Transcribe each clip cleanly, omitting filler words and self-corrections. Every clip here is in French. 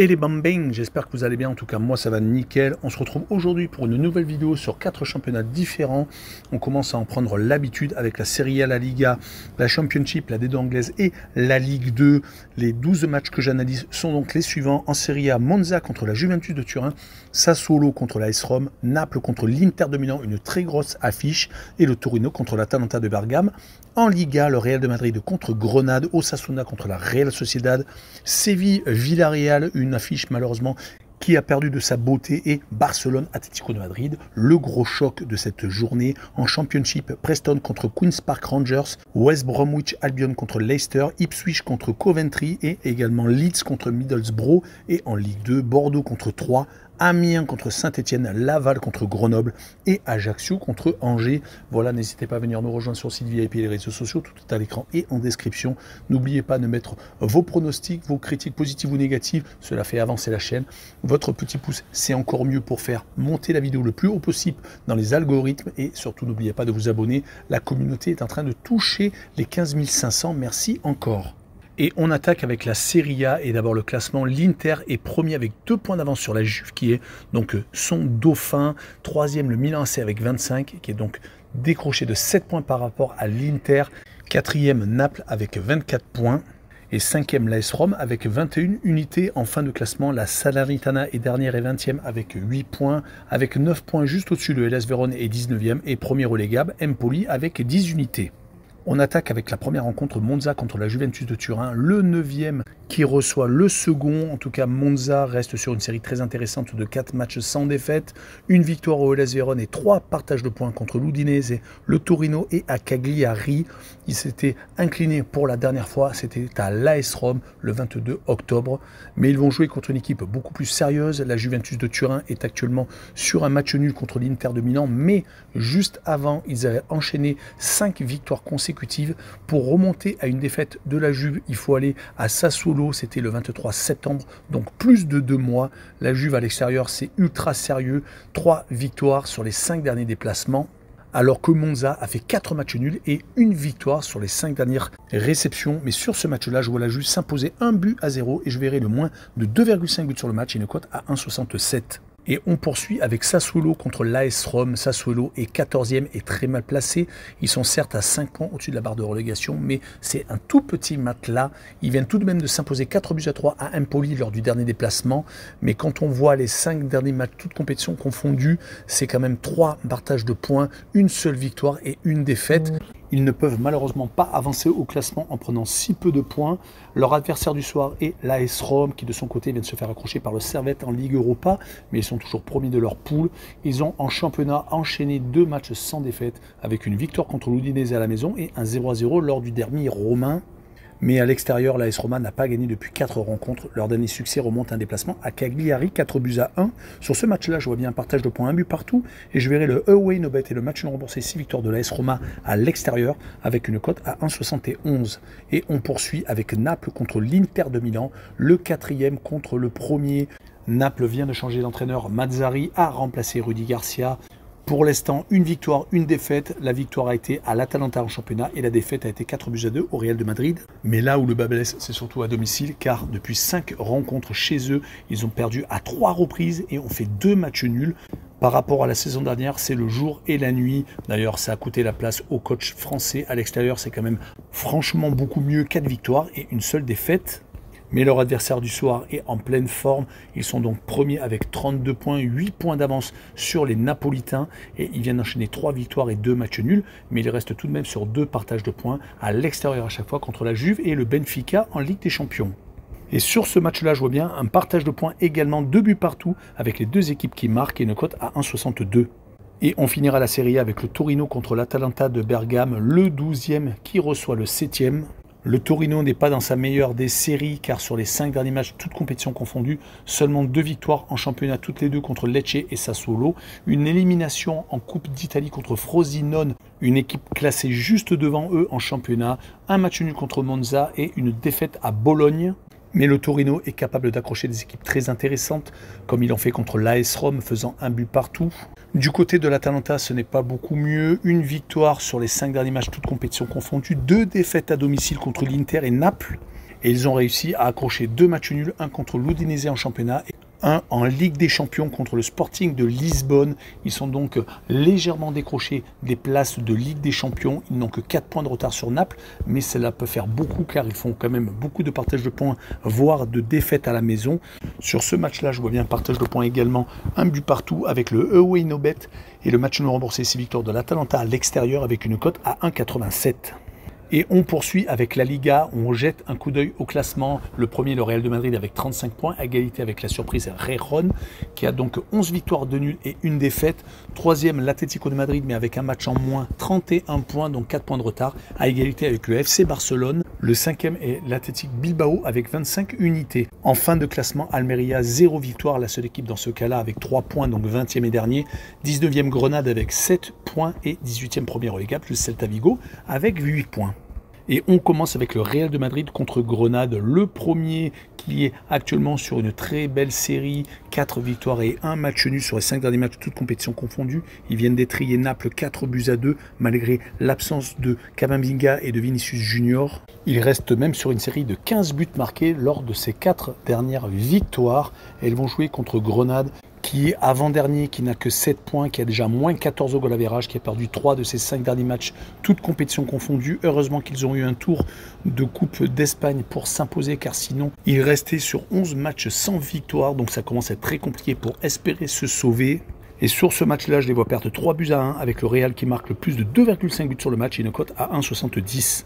Et les bambins, j'espère que vous allez bien, en tout cas moi ça va nickel. On se retrouve aujourd'hui pour une nouvelle vidéo sur 4 championnats différents. On commence à en prendre l'habitude avec la Serie A, la Liga, la Championship, la D2 anglaise et la Ligue 2. Les 12 matchs que j'analyse sont donc les suivants. En Serie A, Monza contre la Juventus de Turin, Sassuolo contre l'AS Rome, Naples contre l'Inter de Milan, une très grosse affiche, et le Torino contre l'Atalanta de Bergame. En Liga, le Real de Madrid contre Grenade, Osasuna contre la Real Sociedad, Séville-Villarreal, une affiche malheureusement qui a perdu de sa beauté, et Barcelone-Atlético de Madrid, le gros choc de cette journée. En Championship, Preston contre Queen's Park Rangers, West Bromwich Albion contre Leicester, Ipswich contre Coventry et également Leeds contre Middlesbrough. Et en Ligue 2, Bordeaux contre Troyes, Amiens contre Saint-Etienne, Laval contre Grenoble et Ajaccio contre Angers. Voilà, n'hésitez pas à venir nous rejoindre sur le site VIP et les réseaux sociaux, tout est à l'écran et en description. N'oubliez pas de mettre vos pronostics, vos critiques positives ou négatives, cela fait avancer la chaîne. Votre petit pouce, c'est encore mieux pour faire monter la vidéo le plus haut possible dans les algorithmes, et surtout n'oubliez pas de vous abonner. La communauté est en train de toucher les 15 500, merci encore. Et on attaque avec la Serie A, et d'abord le classement. L'Inter est premier avec 2 points d'avance sur la Juve qui est donc son dauphin. Troisième le Milan AC avec 25 qui est donc décroché de 7 points par rapport à l'Inter. Quatrième Naples avec 24 points. Et cinquième l'AS Rome avec 21 unités. En fin de classement, la Salernitana est dernière et 20e avec 8 points. Avec 9 points juste au-dessus, le Hellas Vérone est 19e. Et premier relégable, Empoli avec 10 unités. On attaque avec la première rencontre, Monza contre la Juventus de Turin, le 9e qui reçoit le second. En tout cas, Monza reste sur une série très intéressante de 4 matchs sans défaite, une victoire au Hellas Vérone et 3 partages de points contre l'Udinese, le Torino et à Cagliari. Il s'était incliné pour la dernière fois, c'était à l'AS Rome le 22 octobre. Mais ils vont jouer contre une équipe beaucoup plus sérieuse. La Juventus de Turin est actuellement sur un match nul contre l'Inter de Milan, mais juste avant, ils avaient enchaîné 5 victoires consécutives. Pour remonter à une défaite de la Juve, il faut aller à Sassuolo, c'était le 23 septembre, donc plus de 2 mois. La Juve à l'extérieur, c'est ultra sérieux, 3 victoires sur les 5 derniers déplacements, alors que Monza a fait 4 matchs nuls et une victoire sur les 5 dernières réceptions. Mais sur ce match-là, je vois la Juve s'imposer 1-0, et je verrai le moins de 2,5 buts sur le match et une cote à 1,67. Et on poursuit avec Sassuolo contre l'AS Rome. Sassuolo est 14e et très mal placé. Ils sont certes à 5 points au-dessus de la barre de relégation, mais c'est un tout petit matelas. Ils viennent tout de même de s'imposer 4-3 à Empoli lors du dernier déplacement. Mais quand on voit les 5 derniers matchs, toutes compétitions confondues, c'est quand même 3 partages de points, une seule victoire et une défaite. Ils ne peuvent malheureusement pas avancer au classement en prenant si peu de points. Leur adversaire du soir est l'AS Rome, qui de son côté vient de se faire accrocher par le Servette en Ligue Europa, mais ils sont toujours premiers de leur poule. Ils ont en championnat enchaîné 2 matchs sans défaite, avec une victoire contre l'Udinese à la maison et un 0-0 lors du derby romain. Mais à l'extérieur, l'AS Roma n'a pas gagné depuis 4 rencontres. Leur dernier succès remonte à un déplacement à Cagliari, 4-1. Sur ce match-là, je vois bien un partage de points, 1 but partout. Et je verrai le away no bet et le match non remboursé, 6 victoires de l'AS Roma à l'extérieur, avec une cote à 1,71. Et on poursuit avec Naples contre l'Inter de Milan, le 4e contre le 1er. Naples vient de changer d'entraîneur. Mazzarri a remplacé Rudy Garcia. Pour l'instant, une victoire, une défaite. La victoire a été à l'Atalanta en championnat et la défaite a été 4-2 au Real de Madrid. Mais là où le bas blesse, c'est surtout à domicile, car depuis 5 rencontres chez eux, ils ont perdu à 3 reprises et ont fait 2 matchs nuls. Par rapport à la saison dernière, c'est le jour et la nuit. D'ailleurs, ça a coûté la place au coach français. À l'extérieur, c'est quand même franchement beaucoup mieux. 4 victoires et une seule défaite. Mais leur adversaire du soir est en pleine forme. Ils sont donc premiers avec 32 points, 8 points d'avance sur les Napolitains. Et ils viennent d'enchaîner 3 victoires et 2 matchs nuls. Mais ils restent tout de même sur 2 partages de points à l'extérieur à chaque fois contre la Juve et le Benfica en Ligue des Champions. Et sur ce match-là, je vois bien un partage de points également, 2 buts partout, avec les 2 équipes qui marquent et une cote à 1,62. Et on finira la série avec le Torino contre l'Atalanta de Bergame, le 12e qui reçoit le 7e. Le Torino n'est pas dans sa meilleure des séries, car sur les 5 derniers matchs, toutes compétitions confondues, seulement 2 victoires en championnat, toutes les 2 contre Lecce et Sassuolo. Une élimination en Coupe d'Italie contre Frosinone, une équipe classée juste devant eux en championnat. Un match nul contre Monza et une défaite à Bologne. Mais le Torino est capable d'accrocher des équipes très intéressantes, comme il en fait contre l'AS Rome, faisant 1 but partout. Du côté de l'Atalanta, ce n'est pas beaucoup mieux. Une victoire sur les 5 derniers matchs, toutes compétitions confondues. 2 défaites à domicile contre l'Inter et Naples. Et ils ont réussi à accrocher 2 matchs nuls, un contre l'Udinese en championnat et un en Ligue des Champions contre le Sporting de Lisbonne. Ils sont donc légèrement décrochés des places de Ligue des Champions. Ils n'ont que 4 points de retard sur Naples, mais cela peut faire beaucoup car ils font quand même beaucoup de partage de points, voire de défaites à la maison. Sur ce match-là, je vois bien partage de points également, un but partout avec le Away No Bet et le match non remboursé, 6 victoires de l'Atalanta à l'extérieur avec une cote à 1,87. Et on poursuit avec la Liga, on jette un coup d'œil au classement. Le premier, le Real de Madrid avec 35 points, à égalité avec la surprise Gijón, qui a donc 11 victoires de nul et une défaite. Troisième, l'Atlético de Madrid, mais avec un match en moins, 31 points, donc 4 points de retard, à égalité avec le FC Barcelone. Le cinquième est l'Athletic Bilbao avec 25 unités. En fin de classement, Almeria, 0 victoire, la seule équipe dans ce cas-là avec 3 points, donc 20e et dernier. 19e Grenade avec 7 points et 18e premier relégable, le Celta Vigo avec 8 points. Et on commence avec le Real de Madrid contre Grenade, le premier qui est actuellement sur une très belle série, 4 victoires et 1 match nul sur les 5 derniers matchs, toutes compétitions confondues. Ils viennent d'étrier Naples 4-2 malgré l'absence de Camavinga et de Vinicius Junior. Ils restent même sur une série de 15 buts marqués lors de ces 4 dernières victoires. Et ils vont jouer contre Grenade, qui est avant-dernier, qui n'a que 7 points, qui a déjà moins 14 au goal average, qui a perdu 3 de ses 5 derniers matchs, toutes compétitions confondues. Heureusement qu'ils ont eu un tour de Coupe d'Espagne pour s'imposer, car sinon, ils restaient sur 11 matchs sans victoire, donc ça commence à être très compliqué pour espérer se sauver. Et sur ce match-là, je les vois perdre 3-1 avec le Real qui marque le plus de 2,5 buts sur le match et une cote à 1,70.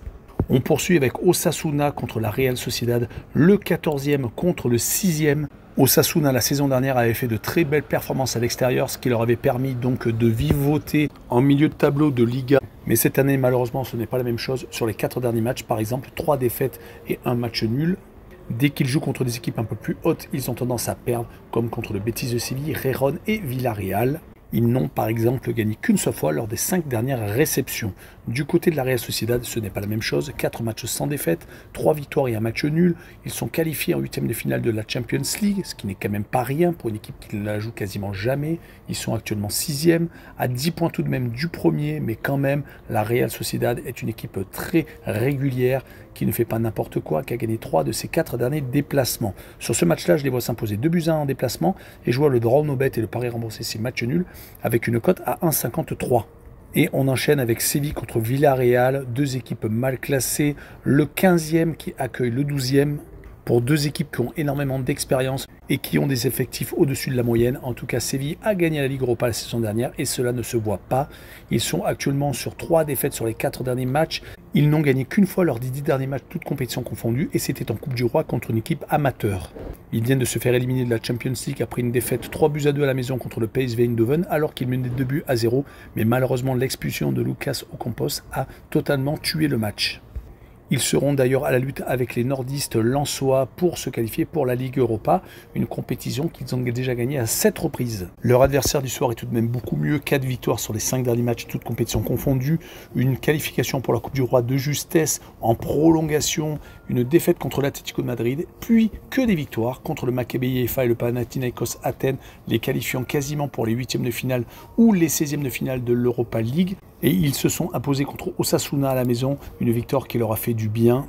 On poursuit avec Osasuna contre la Real Sociedad, le 14e contre le 6e. Osasuna, la saison dernière, avait fait de très belles performances à l'extérieur, ce qui leur avait permis donc de vivoter en milieu de tableau de Liga. Mais cette année, malheureusement, ce n'est pas la même chose. Sur les 4 derniers matchs, par exemple, 3 défaites et 1 match nul. Dès qu'ils jouent contre des équipes un peu plus hautes, ils ont tendance à perdre, comme contre le Betis de Séville, Gijón et Villarreal. Ils n'ont par exemple gagné qu'une seule fois lors des 5 dernières réceptions. Du côté de la Real Sociedad, ce n'est pas la même chose. 4 matchs sans défaite, 3 victoires et un match nul. Ils sont qualifiés en 8e de finale de la Champions League, ce qui n'est quand même pas rien pour une équipe qui ne la joue quasiment jamais. Ils sont actuellement 6e, à 10 points tout de même du premier, mais quand même, la Real Sociedad est une équipe très régulière, qui ne fait pas n'importe quoi, qui a gagné 3 de ses 4 derniers déplacements. Sur ce match-là, je les vois s'imposer 2-1 en déplacement, et je vois le draw no bet et le pari remboursé ces matchs nuls, avec une cote à 1,53. Et on enchaîne avec Séville contre Villarreal, 2 équipes mal classées, le 15e qui accueille le 12e, pour 2 équipes qui ont énormément d'expérience et qui ont des effectifs au-dessus de la moyenne. En tout cas, Séville a gagné la Ligue Europa la saison dernière et cela ne se voit pas. Ils sont actuellement sur 3 défaites sur les 4 derniers matchs. Ils n'ont gagné qu'une fois lors des 10 derniers matchs, toutes compétitions confondues, et c'était en Coupe du Roi contre une équipe amateur. Ils viennent de se faire éliminer de la Champions League après une défaite 3-2 à la maison contre le PSV Eindhoven, alors qu'ils menaient 2-0, mais malheureusement l'expulsion de Lucas Ocampos a totalement tué le match. Ils seront d'ailleurs à la lutte avec les nordistes lensois pour se qualifier pour la Ligue Europa, une compétition qu'ils ont déjà gagnée à 7 reprises. Leur adversaire du soir est tout de même beaucoup mieux, 4 victoires sur les 5 derniers matchs, toutes compétitions confondues, une qualification pour la Coupe du Roi de justesse en prolongation, une défaite contre l'Atlético de Madrid, puis que des victoires contre le Maccabi Haifa et le Panathinaikos Athènes, les qualifiant quasiment pour les 8e de finale ou les 16e de finale de l'Europa League. Et ils se sont imposés contre Osasuna à la maison, une victoire qui leur a fait du bien,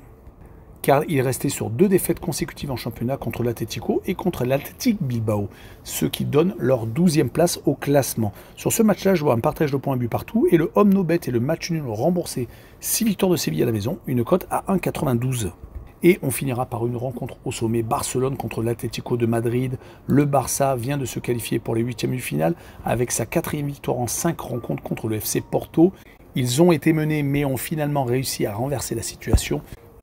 car ils restaient sur 2 défaites consécutives en championnat contre l'Atlético et contre l'Athletic Bilbao, ce qui donne leur 12e place au classement. Sur ce match-là, je vois un partage de points à but partout, et le home no bet et le match nul remboursé, 6 victoires de Séville à la maison, une cote à 1,92. Et on finira par une rencontre au sommet, Barcelone contre l'Atlético de Madrid. Le Barça vient de se qualifier pour les 8e de finale avec sa 4e victoire en 5 rencontres contre le FC Porto. Ils ont été menés mais ont finalement réussi à renverser la situation.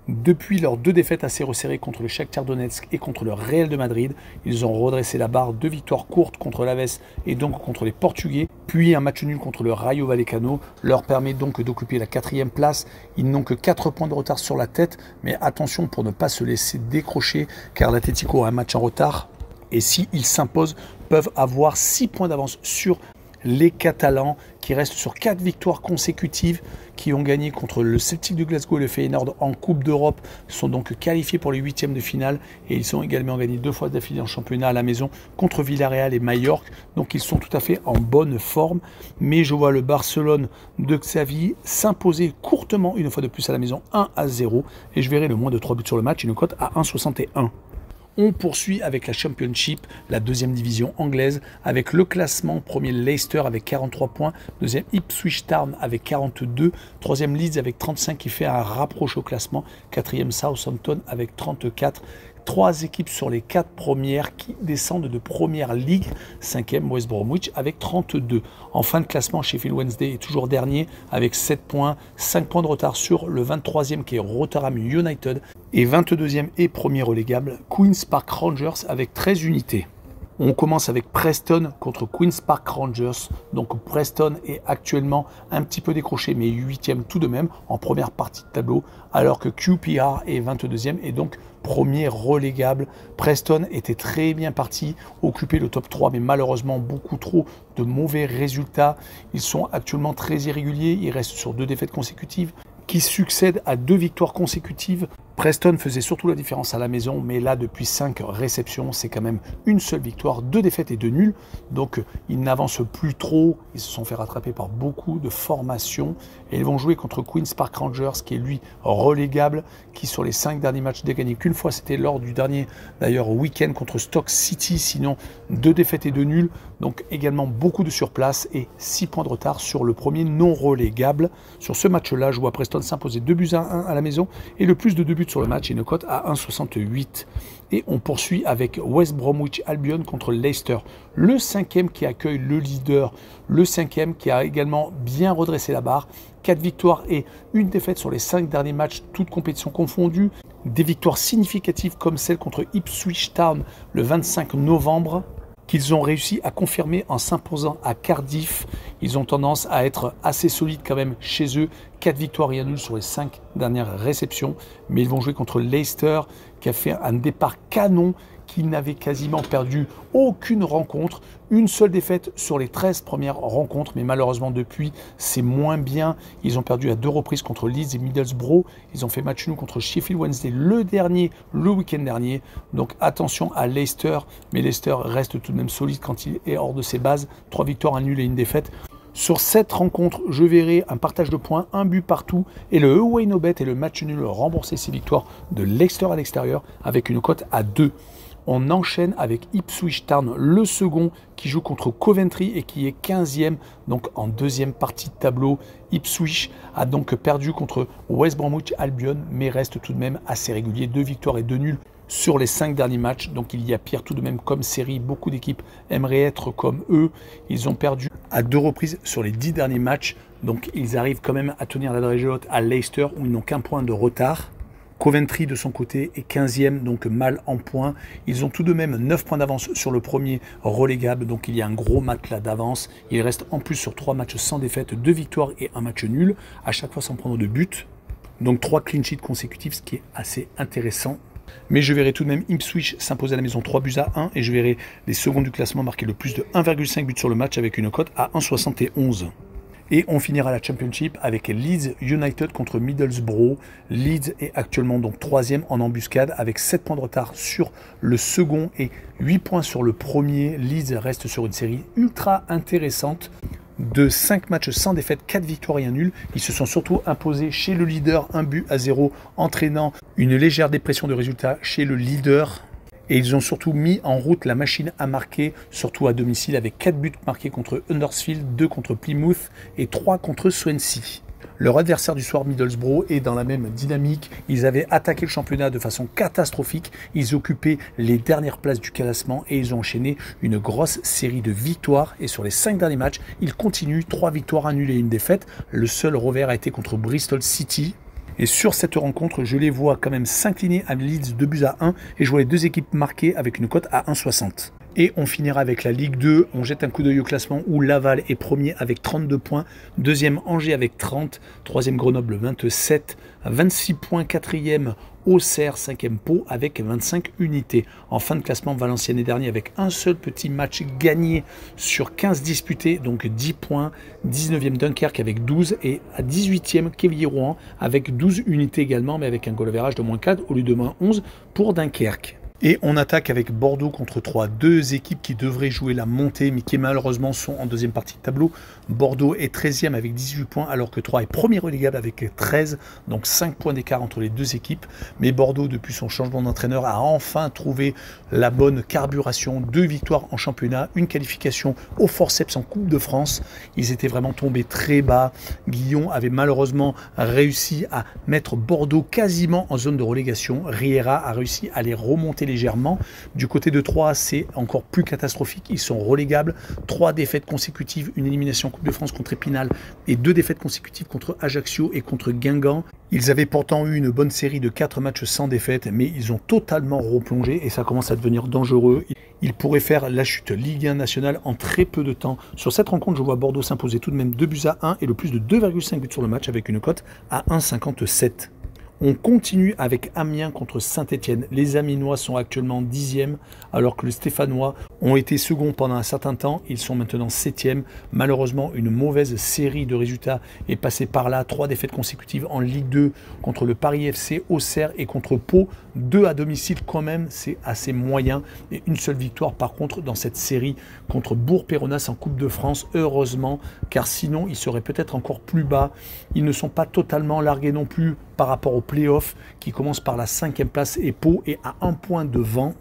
Depuis leurs 2 défaites assez resserrées contre le Shakhtar Donetsk et contre le Real de Madrid, ils ont redressé la barre, 2 victoires courtes contre l'Aves et donc contre les Portugais, puis un match nul contre le Rayo Vallecano leur permet donc d'occuper la 4e place. Ils n'ont que 4 points de retard sur la tête, mais attention pour ne pas se laisser décrocher car l'Atlético a un match en retard et s'ils s'imposent, peuvent avoir 6 points d'avance sur les Catalans qui restent sur 4 victoires consécutives, qui ont gagné contre le Celtic de Glasgow et le Feyenoord en Coupe d'Europe, sont donc qualifiés pour les 8e de finale et ils ont également gagné 2 fois d'affilée en championnat à la maison contre Villarreal et Majorque, donc ils sont tout à fait en bonne forme. Mais je vois le Barcelone de Xavi s'imposer courtement une fois de plus à la maison 1-0 et je verrai le moins de 3 buts sur le match, une cote à 1,61. On poursuit avec la Championship, la deuxième division anglaise, avec le classement. Premier Leicester avec 43 points, deuxième Ipswich Town avec 42, troisième Leeds avec 35 qui fait un rapproche au classement, quatrième Southampton avec 34. 3 équipes sur les 4 premières qui descendent de Première Ligue. 5e West Bromwich avec 32. En fin de classement, Sheffield Wednesday est toujours dernier avec 7 points. 5 points de retard sur le 23e qui est Rotherham United. Et 22e et premier relégable Queen's Park Rangers avec 13 unités. On commence avec Preston contre Queen's Park Rangers. Donc Preston est actuellement un petit peu décroché, mais 8e tout de même en première partie de tableau, alors que QPR est 22e et donc premier relégable. Preston était très bien parti, occuper le top 3, mais malheureusement beaucoup trop de mauvais résultats. Ils sont actuellement très irréguliers, ils restent sur 2 défaites consécutives, qui succèdent à 2 victoires consécutives. Preston faisait surtout la différence à la maison, mais là, depuis 5 réceptions, c'est quand même une seule victoire, 2 défaites et 2 nuls. Donc, ils n'avancent plus trop. Ils se sont fait rattraper par beaucoup de formations. Et ils vont jouer contre Queen's Park Rangers, qui est lui relégable, qui sur les 5 derniers matchs n'a gagné qu'une fois. C'était lors du dernier, d'ailleurs, week-end contre Stoke City. Sinon, 2 défaites et 2 nuls. Donc, également beaucoup de surplace et 6 points de retard sur le premier non relégable. Sur ce match-là, je vois Preston s'imposer 2-1 à la maison et le plus de 2 buts sur le match et une cote à 1,68. Et on poursuit avec West Bromwich Albion contre Leicester, le 5e qui accueille le leader, le 5e qui a également bien redressé la barre. 4 victoires et 1 défaite sur les 5 derniers matchs, toutes compétitions confondues. Des victoires significatives comme celle contre Ipswich Town le 25 novembre. Qu'ils ont réussi à confirmer en s'imposant à Cardiff. Ils ont tendance à être assez solides quand même chez eux. 4 victoires et 1 nul sur les 5 dernières réceptions. Mais ils vont jouer contre Leicester qui a fait un départ canon, qui n'avait quasiment perdu aucune rencontre. Une seule défaite sur les 13 premières rencontres, mais malheureusement depuis, c'est moins bien. Ils ont perdu à 2 reprises contre Leeds et Middlesbrough. Ils ont fait match nul contre Sheffield Wednesday le week-end dernier. Donc attention à Leicester, mais Leicester reste tout de même solide quand il est hors de ses bases. 3 victoires, 1 nul et 1 défaite. Sur cette rencontre, je verrai un partage de points, 1 but partout, et le away no bet et le match nul rembourser ses victoires de Leicester à l'extérieur avec une cote à 2. On enchaîne avec Ipswich Town, le second, qui joue contre Coventry et qui est 15e, donc en deuxième partie de tableau. Ipswich a donc perdu contre West Bromwich Albion, mais reste tout de même assez régulier, 2 victoires et 2 nuls sur les 5 derniers matchs. Donc il y a pire tout de même comme série, beaucoup d'équipes aimeraient être comme eux. Ils ont perdu à 2 reprises sur les 10 derniers matchs, donc ils arrivent quand même à tenir la dragée haute à Leicester où ils n'ont qu'un point de retard. Coventry de son côté est 15e, donc mal en points. Ils ont tout de même 9 points d'avance sur le premier relégable, donc il y a un gros match là d'avance. Il reste en plus sur 3 matchs sans défaite, 2 victoires et 1 match nul, à chaque fois sans prendre de but. Donc 3 clean sheets consécutifs, ce qui est assez intéressant. Mais je verrai tout de même Ipswich s'imposer à la maison 3-1 et je verrai les seconds du classement marquer le plus de 1,5 buts sur le match avec une cote à 1,71. Et on finira la Championship avec Leeds United contre Middlesbrough. Leeds est actuellement donc 3e en embuscade avec 7 points de retard sur le second et 8 points sur le premier. Leeds reste sur une série ultra intéressante de 5 matchs sans défaite, 4 victoires et 1 nul. Ils se sont surtout imposés chez le leader 1-0, entraînant une légère dépression de résultats chez le leader. Et ils ont surtout mis en route la machine à marquer, surtout à domicile, avec 4 buts marqués contre Huddersfield, 2 contre Plymouth et 3 contre Swansea. Leur adversaire du soir, Middlesbrough, est dans la même dynamique. Ils avaient attaqué le championnat de façon catastrophique. Ils occupaient les dernières places du classement et ils ont enchaîné une grosse série de victoires. Et sur les 5 derniers matchs, ils continuent 3 victoires, 1 nul et 1 défaite. Le seul revers a été contre Bristol City. Et sur cette rencontre, je les vois quand même s'incliner à Leeds 2-1 et je vois les 2 équipes marquées avec une cote à 1,60. Et on finira avec la Ligue 2. On jette un coup d'œil au classement où Laval est premier avec 32 points. Deuxième, Angers avec 30. Troisième, Grenoble 27. 26 points. Quatrième, Auxerre, 5e Pau avec 25 unités. En fin de classement, Valenciennes est dernier avec un seul petit match gagné sur 15 disputés, donc 10 points. 19e Dunkerque avec 12 et à 18e Quevilly-Rouen avec 12 unités également, mais avec un goal average de -4 au lieu de -11 pour Dunkerque. Et on attaque avec Bordeaux contre Troyes, deux équipes qui devraient jouer la montée, mais qui malheureusement sont en deuxième partie de tableau. Bordeaux est 13e avec 18 points, alors que Troyes est premier relégable avec 13, donc 5 points d'écart entre les deux équipes. Mais Bordeaux, depuis son changement d'entraîneur, a enfin trouvé la bonne carburation. 2 victoires en championnat, une qualification au forceps en Coupe de France. Ils étaient vraiment tombés très bas. Guillon avait malheureusement réussi à mettre Bordeaux quasiment en zone de relégation. Riera a réussi à les remonter légèrement. Du côté de Troyes, c'est encore plus catastrophique. Ils sont relégables. 3 défaites consécutives, une élimination en Coupe de France contre Épinal et 2 défaites consécutives contre Ajaccio et contre Guingamp. Ils avaient pourtant eu une bonne série de 4 matchs sans défaite, mais ils ont totalement replongé et ça commence à devenir dangereux. Ils pourraient faire la chute Ligue 1 nationale en très peu de temps. Sur cette rencontre, je vois Bordeaux s'imposer tout de même 2-1 et le plus de 2,5 buts sur le match avec une cote à 1,57. On continue avec Amiens contre Saint-Etienne. Les Amiénois sont actuellement 10e, alors que les Stéphanois ont été seconds pendant un certain temps. Ils sont maintenant 7e. Malheureusement, une mauvaise série de résultats est passée par là. 3 défaites consécutives en Ligue 2 contre le Paris FC, Auxerre et contre Pau. 2 à domicile quand même, c'est assez moyen. Et une seule victoire par contre dans cette série contre Bourg-Péronas en Coupe de France. Heureusement, car sinon ils seraient peut-être encore plus bas. Ils ne sont pas totalement largués non plus par rapport aux playoffs qui commencent par la 5e place et Pau est à 1 point devant.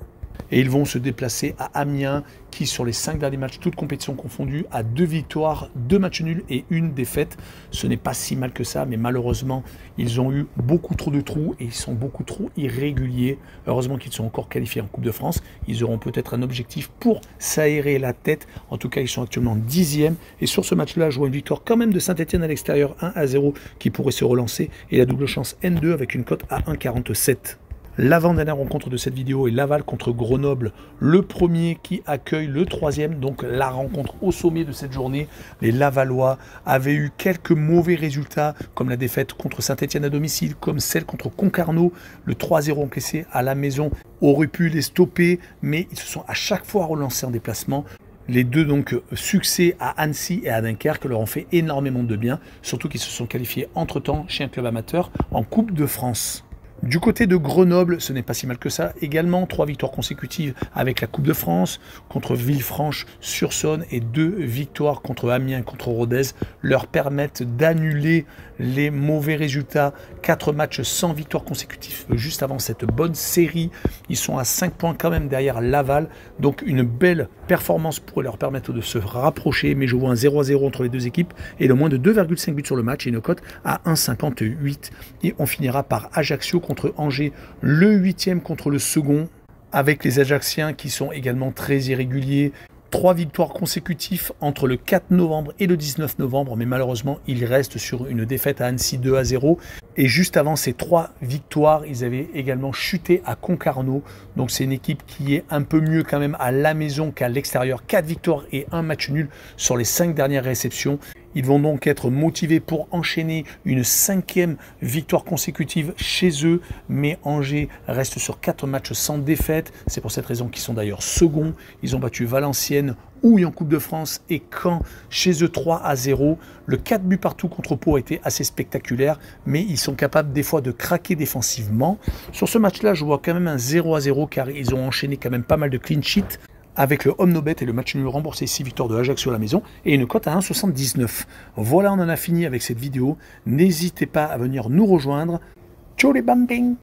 Et ils vont se déplacer à Amiens qui, sur les 5 derniers matchs, toutes compétitions confondues, a 2 victoires, 2 matchs nuls et 1 défaite. Ce n'est pas si mal que ça, mais malheureusement, ils ont eu beaucoup trop de trous et ils sont beaucoup trop irréguliers. Heureusement qu'ils sont encore qualifiés en Coupe de France. Ils auront peut-être un objectif pour s'aérer la tête. En tout cas, ils sont actuellement 10e. Et sur ce match-là, je vois une victoire quand même de Saint-Etienne à l'extérieur, 1-0, qui pourrait se relancer. Et la double chance N2 avec une cote à 1,47. L'avant-dernière rencontre de cette vidéo est Laval contre Grenoble, le premier qui accueille le 3e, donc la rencontre au sommet de cette journée. Les Lavallois avaient eu quelques mauvais résultats, comme la défaite contre Saint-Etienne à domicile, comme celle contre Concarneau. Le 3-0 encaissé à la maison aurait pu les stopper, mais ils se sont à chaque fois relancés en déplacement. Les deux donc succès à Annecy et à Dunkerque leur ont fait énormément de bien, surtout qu'ils se sont qualifiés entre-temps chez un club amateur en Coupe de France. Du côté de Grenoble, ce n'est pas si mal que ça. Également, 3 victoires consécutives avec la Coupe de France contre Villefranche-sur-Saône et 2 victoires contre Amiens et contre Rodez leur permettent d'annuler les mauvais résultats. 4 matchs sans victoire consécutive juste avant cette bonne série. Ils sont à 5 points quand même derrière Laval. Donc une belle performance pourrait leur permettre de se rapprocher. Mais je vois un 0-0 entre les deux équipes et le moins de 2,5 buts sur le match et une cote à 1,58. Et on finira par Ajaccio contre Angers, le 8e contre le second, avec les Ajacciens qui sont également très irréguliers. 3 victoires consécutives entre le 4 novembre et le 19 novembre, mais malheureusement, ils restent sur une défaite à Annecy 2-0. Et juste avant ces 3 victoires, ils avaient également chuté à Concarneau. Donc c'est une équipe qui est un peu mieux quand même à la maison qu'à l'extérieur. 4 victoires et 1 match nul sur les 5 dernières réceptions. Ils vont donc être motivés pour enchaîner une 5e victoire consécutive chez eux. Mais Angers reste sur 4 matchs sans défaite. C'est pour cette raison qu'ils sont d'ailleurs seconds. Ils ont battu Valenciennes, Houille en Coupe de France et Caen chez eux 3-0. Le 4 buts partout contre Pau a été assez spectaculaire, mais ils sont capables des fois de craquer défensivement. Sur ce match-là, je vois quand même un 0-0 car ils ont enchaîné quand même pas mal de clean sheets avec le Omnobet et le match nul remboursé, 6 victoires de Ajaccio à la maison et une cote à 1,79. Voilà, on en a fini avec cette vidéo. N'hésitez pas à venir nous rejoindre. Ciao les bambins!